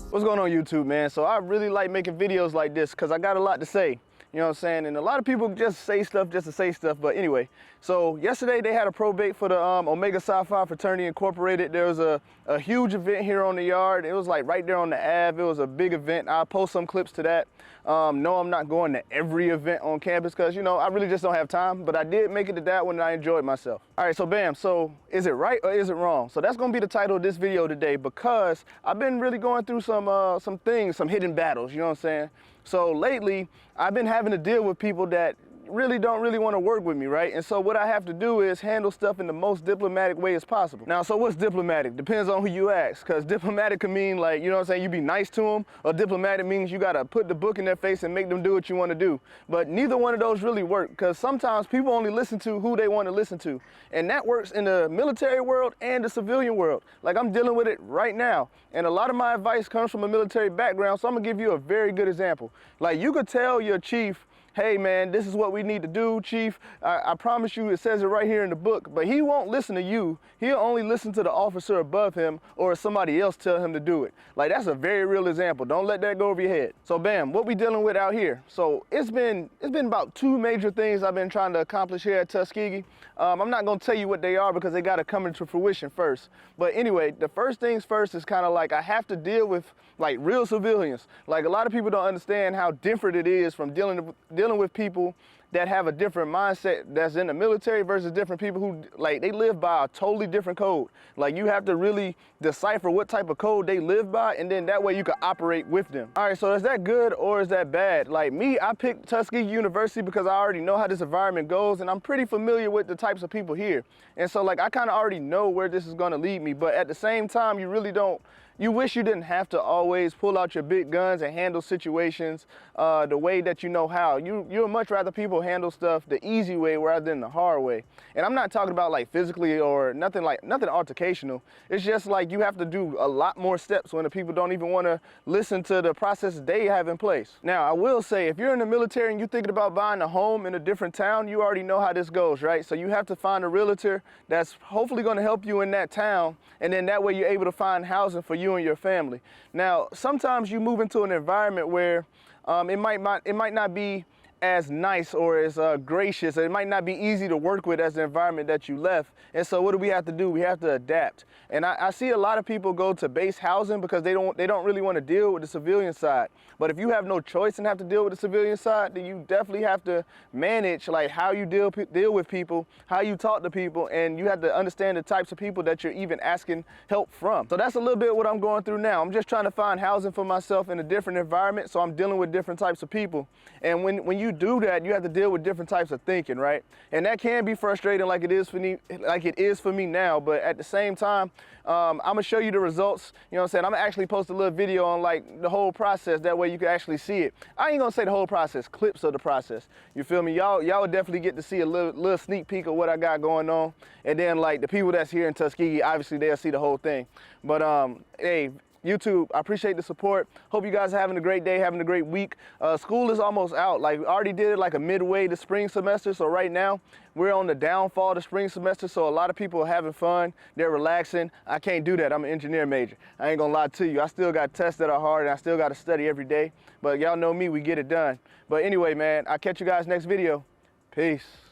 What's going on YouTube, man? So I really like making videos like this because I got a lot to say. You know what I'm saying? And a lot of people just say stuff just to say stuff. But anyway, so yesterday they had a probate for the Omega Psi Phi Fraternity Incorporated. There was a huge event here on the yard. It was like right there on the Ave. It was a big event. I'll post some clips to that. No, I'm not going to every event on campus because, you know, I really just don't have time. But I did make it to that one and I enjoyed myself. All right, so bam. So is it right or is it wrong? So that's going to be the title of this video today because I've been really going through some things, some hidden battles, you know what I'm saying? So lately, I've been having to deal with people that don't really want to work with me, right? And so what I have to do is handle stuff in the most diplomatic way as possible. Now, so what's diplomatic? Depends on who you ask, because diplomatic can mean like, you know what I'm saying, you be nice to them, or diplomatic means you got to put the book in their face and make them do what you want to do. But neither one of those really work, because sometimes people only listen to who they want to listen to. And that works in the military world and the civilian world. Like, I'm dealing with it right now. And a lot of my advice comes from a military background, so I'm going to give you a very good example. Like, you could tell your chief, hey man, this is what we need to do, chief. I promise you, it says it right here in the book, but he won't listen to you. He'll only listen to the officer above him or somebody else tell him to do it. Like, that's a very real example. Don't let that go over your head. So bam, what we dealing with out here? So it's been about two major things I've been trying to accomplish here at Tuskegee. I'm not gonna tell you what they are because they gotta come into fruition first. But anyway, the first things first is kind of like I have to deal with like real civilians. Like, a lot of people don't understand how different it is from dealing with people that have a different mindset that's in the military versus different people who, like, they live by a totally different code. Like, you have to really decipher what type of code they live by, and then that way you can operate with them. All right, so is that good or is that bad? Like me, I picked Tuskegee University because I already know how this environment goes, and I'm pretty familiar with the types of people here. And so, like, I kind of already know where this is gonna lead me, but at the same time, you really don't, you wish you didn't have to always pull out your big guns and handle situations the way that you know how. You'd much rather people handle stuff the easy way rather than the hard way. And I'm not talking about like physically or nothing altercational. It's just like you have to do a lot more steps when the people don't even want to listen to the process they have in place. Now, I will say, if you're in the military and you're thinking about buying a home in a different town, you already know how this goes, right? So you have to find a realtor that's hopefully going to help you in that town, and then that way you're able to find housing for you and your family. Now, sometimes you move into an environment where it might not be as nice or as gracious. It might not be easy to work with as the environment that you left. And so what do we have to do? We have to adapt. And I see a lot of people go to base housing because they don't really want to deal with the civilian side. But if you have no choice and have to deal with the civilian side, then you definitely have to manage like how you deal with people, how you talk to people, and you have to understand the types of people that you're even asking help from. So that's a little bit what I'm going through now. I'm just trying to find housing for myself in a different environment, so I'm dealing with different types of people. And when you do that, you have to deal with different types of thinking, right? And that can be frustrating like it is for me now, but at the same time, I'm gonna show you the results. You know what I'm saying? I'm gonna actually post a little video on like the whole process, that way you can actually see it. I ain't gonna say the whole process, clips of the process. You feel me? Y'all will definitely get to see a little sneak peek of what I got going on. And then like the people that's here in Tuskegee, obviously they'll see the whole thing. But hey, YouTube, I appreciate the support. Hope you guys are having a great day, having a great week. School is almost out. Like, I already did it like a midway to spring semester. So right now we're on the downfall of the spring semester. So a lot of people are having fun. They're relaxing. I can't do that. I'm an engineer major. I ain't gonna lie to you. I still got tests that are hard and I still got to study every day. But y'all know me, we get it done. But anyway, man, I'll catch you guys next video. Peace.